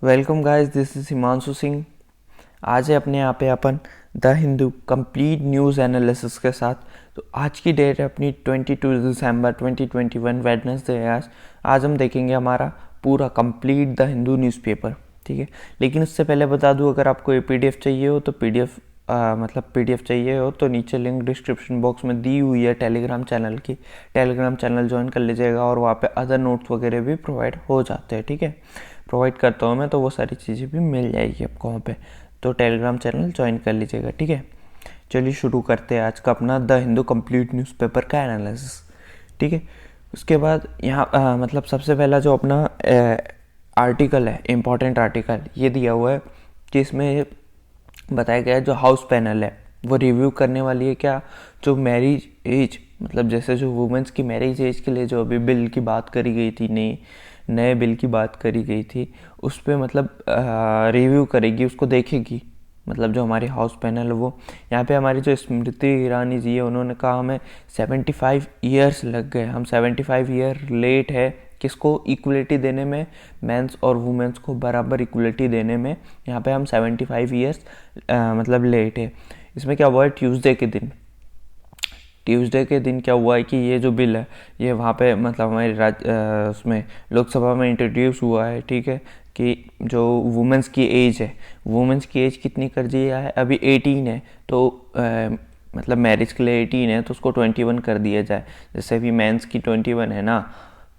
Welcome guys, this is Himanshu Singh. आज है अपने यहाँ पे upon the Hindu complete news analysis के साथ। तो आज की डेट है अपनी 22 दिसंबर 2021 वेडनेसडे है आज हम देखेंगे हमारा पूरा कंप्लीट द हिंदू न्यूज़पेपर। ठीक है, लेकिन उससे पहले बता दूँ, अगर आपको ये पीडीएफ चाहिए हो तो पीडीएफ चाहिए हो तो नीचे लिंक डिस्क्रिप्शन बॉक्स में दी हुई है टेलीग्राम चैनल की। टेलीग्राम चैनल ज्वाइन कर लीजिएगा और वहाँ पे अदर नोट्स वगैरह भी प्रोवाइड हो जाते हैं। ठीक है, प्रोवाइड करता हूँ मैं, तो वो सारी चीज़ें भी मिल जाएगी आपको वहाँ पे। तो टेलीग्राम चैनल ज्वाइन कर लीजिएगा। ठीक है, चलिए शुरू करते हैं आज का अपना द हिंदू कंप्लीट न्यूज़पेपर का एनालिसिस। ठीक है, उसके बाद यहाँ सबसे पहला जो अपना आर्टिकल है, इम्पॉर्टेंट आर्टिकल ये दिया हुआ है कि इसमें बताया गया है जो हाउस पैनल है वो रिव्यू करने वाली है क्या, जो मैरिज एज जैसे जो वुमेंस की मैरिज एज के लिए जो अभी बिल की बात करी गई थी, नए बिल की बात करी गई थी, उस पर रिव्यू करेगी, उसको देखेगी। जो हमारी हाउस पैनल है वो, यहाँ पे हमारी जो स्मृति ईरानी जी है उन्होंने कहा हमें 75 ईयर्स लग गए, हम 75 ईयर लेट है किसको इक्वलिटी देने में, मेंस और वुमेंस को बराबर इक्वलिटी देने में। यहाँ पे हम 75 ईयर्स लेट है। इसमें क्या हुआ है, ट्यूसडे के दिन क्या हुआ है कि ये जो बिल है ये वहाँ पे हमारी उसमें लोकसभा में इंट्रोड्यूस हुआ है। ठीक है, कि जो वुमेंस की एज कितनी कर दिया है, अभी 18 है, तो मैरिज के लिए 18 है तो उसको 21 कर दिया जाए। जैसे अभी मेंस की 21 है ना,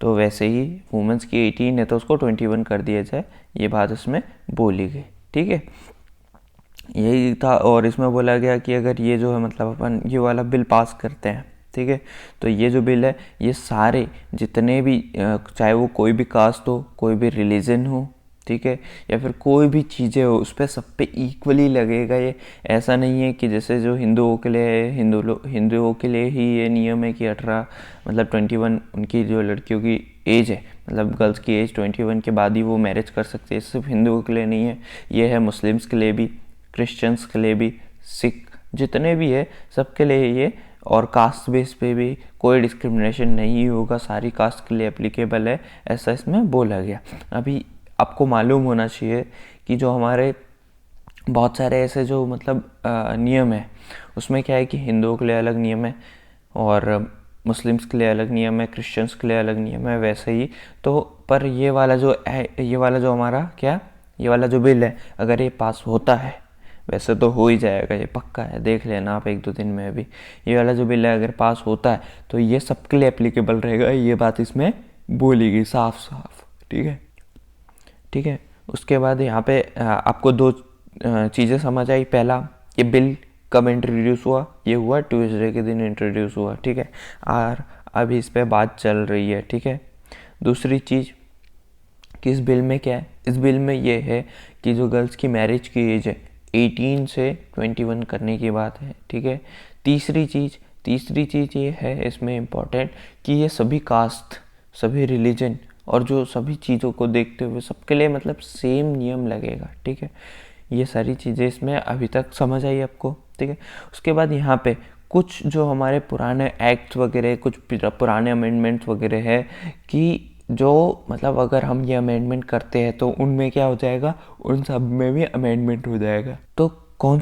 तो वैसे ही वुमेंस की 18 है तो उसको 21 कर दिया जाए। ये बात इसमें बोली गई। ठीक है, यही था। और इसमें बोला गया कि अगर ये जो है अपन ये वाला बिल पास करते हैं, ठीक है, तो ये जो बिल है ये सारे जितने भी चाहे वो कोई भी कास्ट हो, कोई भी रिलीजन हो, ठीक है, या फिर कोई भी चीज़ें हो, उस पर सब पे इक्वली लगेगा। ये ऐसा नहीं है कि जैसे जो हिंदुओं के लिए हिंदुओं के लिए ही ये नियम है कि 18 21 उनकी जो लड़कियों की एज है, गर्ल्स की एज 21 के बाद ही वो मैरिज कर सकते हैं। सिर्फ हिंदुओं के लिए नहीं है, ये है मुस्लिम्स के लिए भी, क्रिश्चियंस के लिए भी, सिख जितने भी है सबके लिए ये। और कास्ट बेस पे भी कोई डिस्क्रिमिनेशन नहीं होगा, सारी कास्ट के लिए एप्लीकेबल है, ऐसा इसमें बोला गया। अभी आपको मालूम होना चाहिए कि जो हमारे बहुत सारे ऐसे जो नियम है, उसमें क्या है कि हिंदुओं के लिए अलग नियम है और मुस्लिम्स के लिए अलग नियम है, क्रिश्चियंस के लिए अलग नियम है, वैसे ही तो। पर ये वाला जो हमारा क्या, ये वाला जो बिल है, अगर ये पास होता है, वैसे तो हो ही जाएगा, ये पक्का है, देख लेना आप 1-2 दिन में। अभी ये वाला जो बिल है अगर पास होता है तो ये सबके लिए एप्लीकेबल रहेगा, ये बात इसमें बोली गई साफ साफ। ठीक है, ठीक है। उसके बाद यहाँ पे आपको 2 चीज़ें समझ आई। पहला, ये बिल कब इंट्रोड्यूस हुआ, ये हुआ ट्यूसडे के दिन इंट्रोड्यूस हुआ। ठीक है, और अभी इस पर बात चल रही है। ठीक है, दूसरी चीज़ कि इस बिल में क्या है, इस बिल में ये है कि जो गर्ल्स की मैरिज की एज है 18 से 21 करने की बात है। ठीक है, तीसरी चीज़ ये है इसमें इम्पॉर्टेंट कि ये सभी कास्ट, सभी रिलीजन और जो सभी चीज़ों को देखते हुए सबके लिए सेम नियम लगेगा। ठीक है, ये सारी चीज़ें इसमें अभी तक समझ आई आपको। ठीक है, उसके बाद यहाँ पे कुछ जो हमारे पुराने एक्ट वगैरह, कुछ पुराने अमेंडमेंट्स वगैरह है कि जो अगर हम ये अमेंडमेंट करते हैं तो उनमें क्या हो जाएगा, उन सब में भी अमेंडमेंट हो जाएगा। तो कौन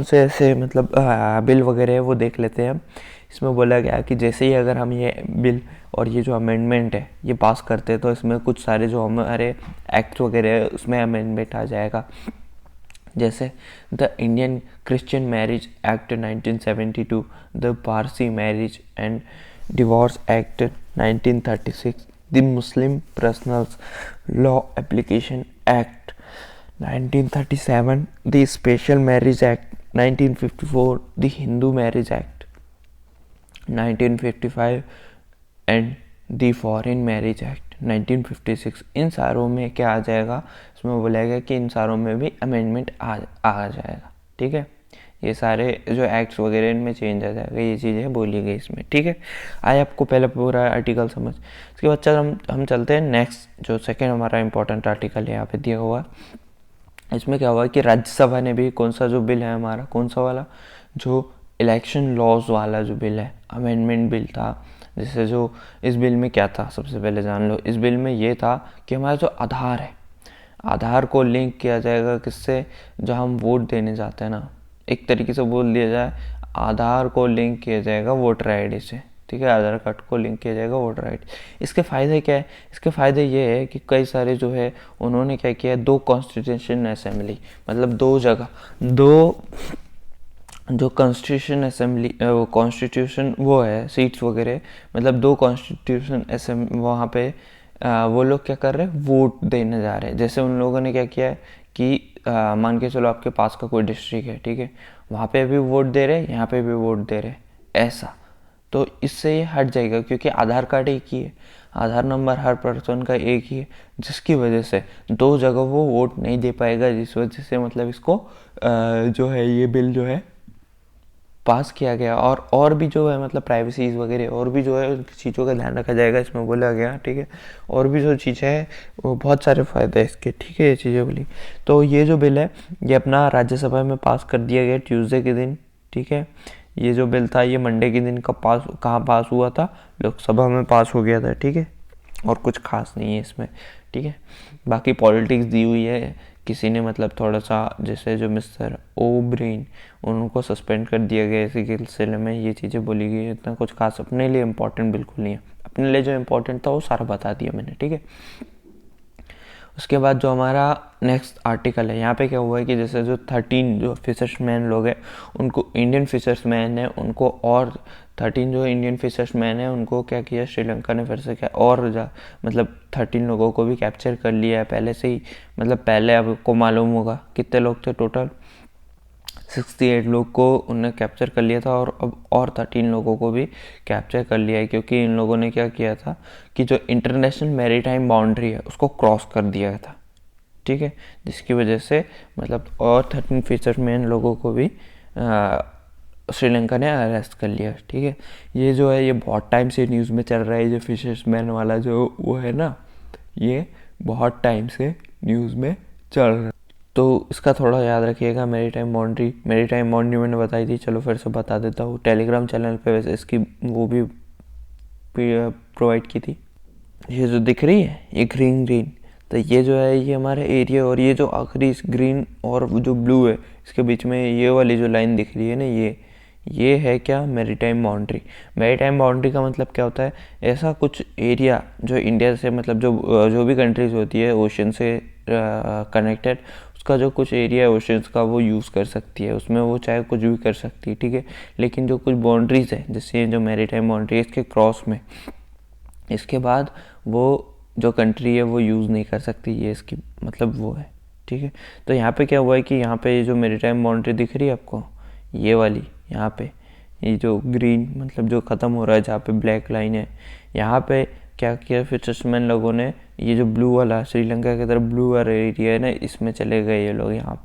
से ऐसे बिल वगैरह है वो देख लेते हैं हम। इसमें बोला गया कि जैसे ही अगर हम ये बिल और ये जो अमेंडमेंट है ये पास करते हैं तो इसमें कुछ सारे जो हमारे एक्ट वगैरह है उसमें अमेंडमेंट आ जाएगा। जैसे the Indian Christian marriage act 1972, the Parsi marriage and divorce act 1936, the Muslim personals law application act 1937, the special marriage act 1954, the Hindu marriage act 1955 and the foreign marriage act 1956। इन सारों में क्या आ जाएगा, इसमें बोला गया कि इन सारों में भी अमेंडमेंट आ जाएगा। ठीक है, ये सारे जो एक्ट्स वगैरह इनमें चेंज आ जाएगा, ये चीज़ें बोली गई इसमें। ठीक है, आए आपको पहले पूरा आर्टिकल समझ। इसके बाद हम चलते हैं नेक्स्ट, जो सेकेंड हमारा इंपॉर्टेंट आर्टिकल यहाँ पे दिया हुआ। इसमें क्या हुआ कि राज्यसभा ने भी कौन सा जो बिल है हमारा, कौन सा वाला, जो इलेक्शन लॉज वाला जो बिल है, अमेंडमेंट बिल था। जैसे जो इस बिल में क्या था, सबसे पहले जान लो। इस बिल में ये था कि हमारा जो आधार को लिंक किया जाएगा किससे, जो हम वोट देने जाते हैं ना, एक तरीके से बोल दिया जाए आधार को लिंक किया जाएगा वोटर आईडी से, ठीक है, आधार कार्ड को लिंक किया जाएगा वोटर आईडी। इसके फ़ायदे क्या है, इसके फ़ायदे ये है कि कई सारे जो है उन्होंने क्या किया, 2 कॉन्स्टिट्यूशन असेंबली, मतलब 2 जगह, 2 जो कॉन्स्टिट्यूशन असेंबली कॉन्स्टिट्यूशन वो है सीट्स वगैरह, मतलब 2 कॉन्स्टिट्यूशन असेंबली वहाँ पे वो लोग क्या कर रहे हैं, वोट देने जा रहे हैं। जैसे उन लोगों ने क्या किया है कि मान के चलो आपके पास का कोई डिस्ट्रिक्ट है, ठीक है, वहाँ पे भी वोट दे रहे हैं, यहाँ पे भी वोट दे रहे हैं, ऐसा। तो इससे ये हट जाएगा क्योंकि आधार कार्ड एक ही है, आधार नंबर हर पर्सन का एक ही है, जिसकी वजह से 2 जगह वो वोट नहीं दे पाएगा, जिस वजह से मतलब इसको जो है ये बिल जो है पास किया गया। और भी जो है मतलब प्राइवेसीज वगैरह और भी जो है चीज़ों का ध्यान रखा जाएगा, इसमें बोला गया, ठीक है। और भी जो चीज़ें हैं वो बहुत सारे फ़ायदे हैं इसके, ठीक है, ये चीज़ें बोली। तो ये जो बिल है ये अपना राज्यसभा में पास कर दिया गया ट्यूसडे के दिन, ठीक है। ये जो बिल था ये मंडे के दिन कहाँ पास हुआ था, लोकसभा में पास हो गया था, ठीक है। और कुछ खास नहीं है इसमें, ठीक है। बाकी पॉलिटिक्स दी हुई है, किसी ने मतलब थोड़ा सा, जैसे जो मिस्टर ओब्रेन, उनको सस्पेंड कर दिया गया इसी के सिलसिले में, ये चीज़ें बोली गई। इतना कुछ खास अपने लिए इम्पोर्टेंट बिल्कुल नहीं है, अपने लिए जो इम्पोर्टेंट था वो सारा बता दिया मैंने, ठीक है। उसके बाद जो हमारा नेक्स्ट आर्टिकल है, यहाँ पे क्या हुआ है कि जैसे जो 13 जो फिशर्समैन लोग हैं उनको, इंडियन फिशर्समैन है उनको, और 13 जो इंडियन फिशर्समैन है उनको क्या किया श्रीलंका ने फिर से, क्या और मतलब 13 लोगों को भी कैप्चर कर लिया है पहले से ही। मतलब पहले आपको मालूम होगा कितने लोग थे टोटल, 68 लोग को उन्होंने कैप्चर कर लिया था, और अब और 13 लोगों को भी कैप्चर कर लिया है, क्योंकि इन लोगों ने क्या किया था कि जो इंटरनेशनल मैरीटाइम बाउंड्री है उसको क्रॉस कर दिया था, ठीक है, जिसकी वजह से मतलब और 13 फिशरमैन लोगों को भी श्रीलंका ने अरेस्ट कर लिया, ठीक है। ये जो है ये बहुत टाइम से न्यूज़ में चल रहा है, जो फिशर्समैन वाला जो वो है ना, ये बहुत टाइम से न्यूज़ में चल रहा है। तो इसका थोड़ा याद रखिएगा। मेरी टाइम बाउंड्री मैंने बताई थी, चलो फिर से बता देता हूँ। टेलीग्राम चैनल पे वैसे इसकी वो भी प्रोवाइड की थी। ये जो दिख रही है ये ग्रीन, तो ये जो है ये हमारा एरिया, और ये जो आखिरी इस ग्रीन और जो ब्लू है इसके बीच में ये वाली जो लाइन दिख रही है ना, ये है क्या, मेरीटाइम बाउंड्री। मेरीटाइम बाउंड्री का मतलब क्या होता है, ऐसा कुछ एरिया जो इंडिया से मतलब जो भी कंट्रीज होती है ओशन से कनेक्टेड, उसका जो कुछ एरिया है ओशंस का वो यूज़ कर सकती है, उसमें वो चाहे कुछ भी कर सकती है, ठीक है। लेकिन जो कुछ बाउंड्रीज़ है, जैसे जो मेरीटाइम बाउंड्री है, इसके क्रॉस में इसके बाद वो जो कंट्री है वो यूज़ नहीं कर सकती, ये इसकी मतलब वो है, ठीक है। तो यहाँ पे क्या हुआ है कि यहाँ पे ये जो मेरीटाइम बाउंड्री दिख रही है आपको, ये वाली, यहाँ पे ये जो ग्रीन मतलब जो ख़त्म हो रहा है, जहाँ पे ब्लैक लाइन है, यहाँ पे क्या किया फिशर्समैन लोगों ने, ये जो ब्लू वाला श्रीलंका की तरफ ब्लू वाला एरिया है ना, इसमें चले गए ये लोग, यहाँ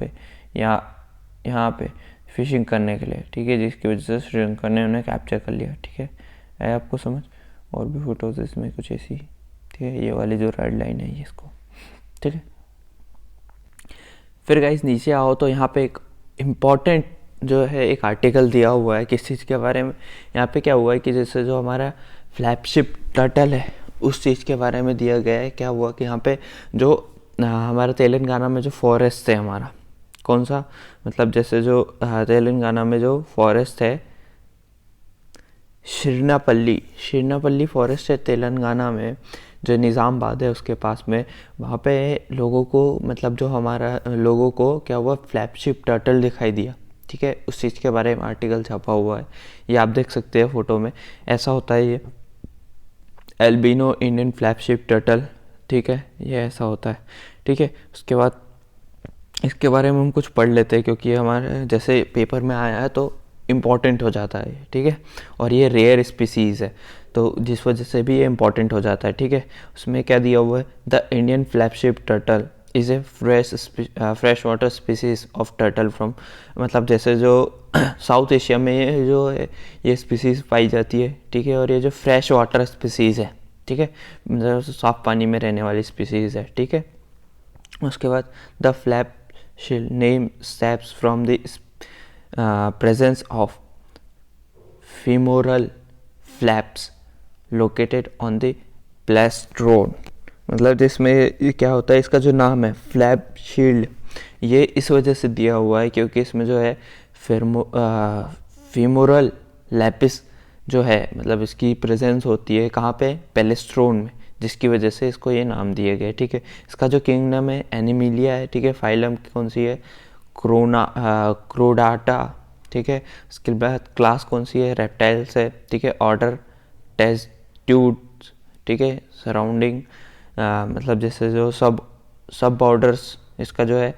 पे फिशिंग करने के लिए, ठीक है, जिसकी वजह से श्रीलंका ने उन्हें कैप्चर कर लिया, ठीक है आपको समझ। और भी फोटोज इसमें कुछ ऐसी, ठीक है, ये वाली जो रेड लाइन है ये इसको, ठीक है। फिर गाइस नीचे आओ तो यहाँ पे एक इम्पॉर्टेंट जो है एक आर्टिकल दिया हुआ है किस चीज़ के बारे में। यहाँ पे क्या हुआ है कि जैसे जो हमारा फ्लैगशिप टर्टल है उस चीज़ के बारे में दिया गया है। क्या हुआ कि यहाँ पे जो हमारा तेलंगाना में जो फॉरेस्ट है हमारा, कौन सा, मतलब जैसे जो तेलंगाना में जो फॉरेस्ट है शिरनापल्ली फॉरेस्ट है तेलंगाना में, जो निज़ामबाद है उसके पास में, वहाँ पे लोगों को मतलब जो हमारा लोगों को क्या हुआ, फ्लैगशिप टर्टल दिखाई दिया, ठीक है। उस चीज़ के बारे में आर्टिकल छपा हुआ है, ये आप देख सकते हैं फ़ोटो में, ऐसा होता है ये एल्बिनो इंडियन फ्लैगशिप टर्टल, ठीक है, ये ऐसा होता है, ठीक है। उसके बाद इसके बारे में हम कुछ पढ़ लेते हैं, क्योंकि हमारे जैसे पेपर में आया है तो इम्पॉर्टेंट हो जाता है, ठीक है। और ये रेयर स्पीसीज़ है तो जिस वजह से भी ये इम्पॉर्टेंट हो जाता है, ठीक है। उसमें क्या दिया हुआ है, the Indian flagship turtle is a fresh water species of turtle from, मतलब जैसे जो साउथ एशिया में ये जो है ये स्पीसीज़ पाई जाती है, ठीक है। और ये जो फ्रेश वाटर स्पीसीज़ है, ठीक है, मतलब साफ पानी में रहने वाली स्पीसीज़ है, ठीक है। उसके बाद द फ्लैप शिल name steps from the presence of femoral flaps located on the plastron मतलब जिसमें ये क्या होता है, इसका जो नाम है फ्लैप शील्ड, ये इस वजह से दिया हुआ है क्योंकि इसमें जो है फीमोरल लैपिस जो है, मतलब इसकी प्रेजेंस होती है कहाँ पे, पेलेस्ट्रोन में, जिसकी वजह से इसको ये नाम दिए गए। ठीक है, इसका जो किंगडम है एनिमिलिया है। ठीक है, फाइलम कौन सी है, क्रोडाटा। ठीक है, उसके बाद क्लास कौन सी है, रेप्टाइल्स है। ठीक है, ऑर्डर टेस्ट्यूड्स। ठीक है, सराउंडिंग मतलब जैसे जो सब बॉर्डर्स, इसका जो है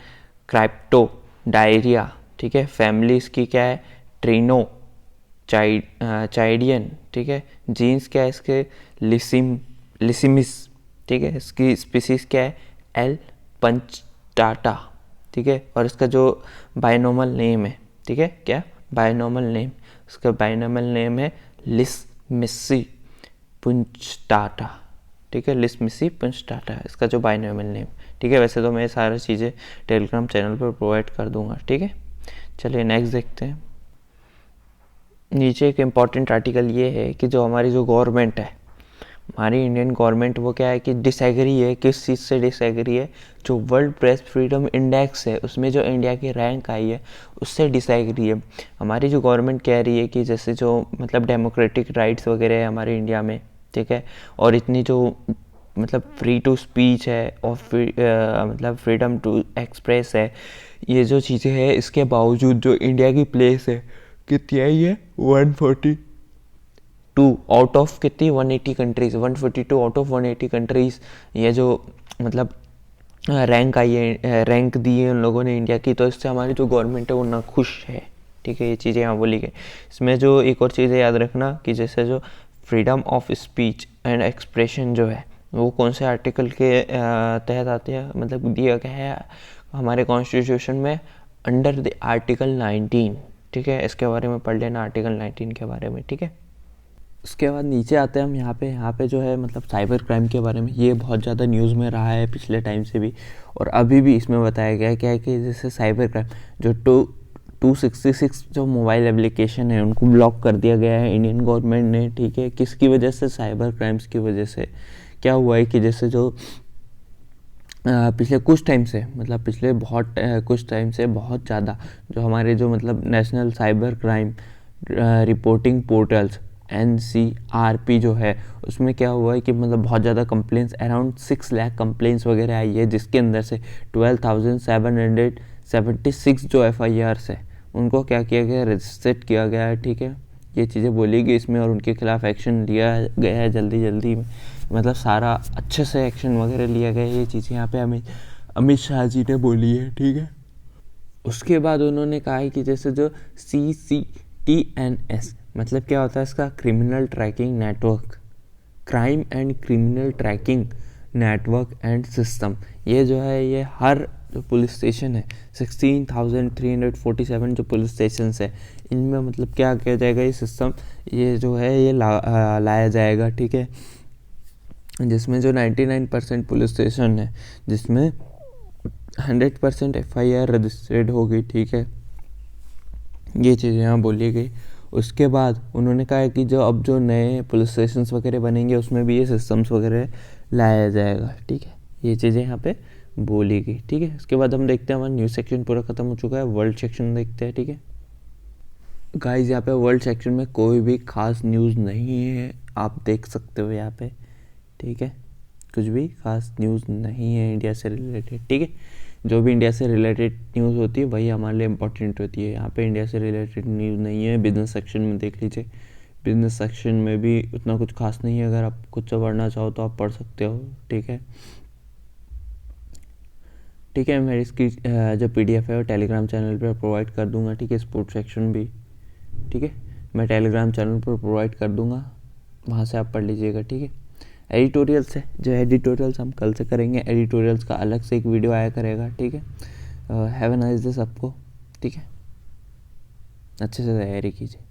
क्राइप्टो डायरिया। ठीक है, फैमिली इसकी क्या है, ट्रिनो चाइडियन। ठीक है, जीन्स क्या है इसके, लिसिमिस। ठीक है, इसकी स्पीसीज क्या है, एल पंचटाटा। ठीक है, और इसका जो बायनोमल नेम है, ठीक है, क्या बायनोमल नेम, इसका बायनोमल नेम है लिसमिसी पुंचटाटा। ठीक है, लिसमिसी पुंचटाटा इसका जो बायनोमल नेम। ठीक है, वैसे तो मैं सारी चीज़ें टेलीग्राम चैनल पर प्रोवाइड कर दूंगा। ठीक है, चलिए नेक्स्ट देखते हैं। नीचे एक इम्पॉर्टेंट आर्टिकल ये है कि जो हमारी जो गवर्नमेंट है, हमारी इंडियन गवर्नमेंट, वो क्या है कि डिसएग्री है। किस चीज़ से डिसएग्री है, जो वर्ल्ड प्रेस फ्रीडम इंडेक्स है उसमें जो इंडिया की रैंक आई है उससे डिसएग्री है। हमारी जो गवर्नमेंट कह रही है कि जैसे जो मतलब डेमोक्रेटिक राइट्स वगैरह है हमारे इंडिया में, ठीक है, और इतनी जो मतलब फ्री टू स्पीच है और मतलब फ्रीडम टू एक्सप्रेस है, ये जो चीज़ें हैं, इसके बावजूद जो इंडिया की प्लेस है कितनी आई है, 142 आउट ऑफ कितनी, 180 कंट्रीज, 142 आउट ऑफ 180 कंट्रीज, ये जो मतलब रैंक आई है, रैंक दी है उन लोगों ने इंडिया की। तो इससे हमारी जो गवर्नमेंट है वो ना खुश है। ठीक है, ये चीज़ें यहाँ बोली गई। इसमें जो एक और चीज़ें याद रखना कि जैसे जो freedom of speech and expression जो है वो कौन से आर्टिकल के तहत आते हैं, मतलब दिया गया है हमारे कॉन्स्टिट्यूशन में, अंडर द आर्टिकल 19। ठीक है, इसके बारे में पढ़ लेना, आर्टिकल 19 के बारे में। ठीक है, उसके बाद नीचे आते हैं हम यहाँ पे जो है मतलब साइबर क्राइम के बारे में। ये बहुत ज़्यादा न्यूज़ में रहा है पिछले टाइम से भी, और अभी भी इसमें बताया गया है क्या है कि जैसे साइबर क्राइम जो 266 जो मोबाइल एप्लीकेशन है उनको ब्लॉक कर दिया गया है इंडियन गवर्नमेंट ने। ठीक है, किसकी वजह से, साइबर क्राइम्स की वजह से। क्या हुआ है कि जैसे जो पिछले कुछ टाइम से, मतलब पिछले कुछ टाइम से बहुत ज़्यादा जो हमारे जो मतलब national cyber crime reporting portals NCRP जो है, उसमें क्या हुआ है कि मतलब बहुत ज़्यादा कंप्लेंट्स, अराउंड 6 लाख कंप्लेंट्स वगैरह आई है, जिसके अंदर से 12,776 जो FIRs है उनको क्या किया गया, रजिस्टर्ड किया गया है। ठीक है, ये चीज़ें बोली गई इसमें, और उनके खिलाफ एक्शन लिया गया है जल्दी में, मतलब सारा अच्छे से एक्शन वगैरह लिया गया है। ये चीज़ें यहाँ पे अमित शाह जी ने बोली है। ठीक है, उसके बाद उन्होंने कहा है कि जैसे जो CCTNS मतलब क्या होता है इसका, criminal tracking network, crime and criminal tracking network and system, ये जो है ये हर जो पुलिस स्टेशन है 16,347 जो पुलिस स्टेशन है इनमें मतलब क्या किया जाएगा, ये सिस्टम ये जो है ये लाया जाएगा। ठीक है, जिसमें जो 99% पुलिस स्टेशन है जिसमें 100% FIR रजिस्टर्ड होगी। ठीक है, ये चीज़ें यहाँ बोली गई। उसके बाद उन्होंने कहा है कि जो अब जो नए पुलिस स्टेशन वगैरह बनेंगे उसमें भी ये सिस्टम्स वगैरह लाया जाएगा। ठीक है, ये चीज़ें यहाँ पे बोली गई। ठीक है, उसके बाद हम देखते हैं, हमारा न्यूज़ सेक्शन पूरा ख़त्म हो चुका है, वर्ल्ड सेक्शन देखते हैं। ठीक है गाइस, यहाँ पे वर्ल्ड सेक्शन में कोई भी खास न्यूज़ नहीं है, आप देख सकते हो यहाँ पे। ठीक है, कुछ भी खास न्यूज़ नहीं है इंडिया से रिलेटेड। ठीक है, जो भी इंडिया से रिलेटेड न्यूज़ होती है वही हमारे लिए इम्पोर्टेंट होती है। यहाँ पे इंडिया से रिलेटेड न्यूज़ नहीं है। बिजनेस सेक्शन में देख लीजिए, बिजनेस सेक्शन में भी उतना कुछ खास नहीं है। अगर आप कुछ पढ़ना चाहो तो आप पढ़ सकते हो। ठीक है, मैं इसकी जो PDF है वो टेलीग्राम चैनल पर प्रोवाइड कर दूंगा। ठीक है, स्पोर्ट्स सेक्शन भी, ठीक है, मैं टेलीग्राम चैनल पर प्रोवाइड कर दूंगा, वहाँ से आप पढ़ लीजिएगा। ठीक है, एडिटोरियल्स है, जो एडिटोरियल्स हम कल से करेंगे, एडिटोरियल्स का अलग से एक वीडियो आया करेगा। ठीक है, हैव अ नाइस डे सबको। ठीक है, अच्छे से तैयारी कीजिए।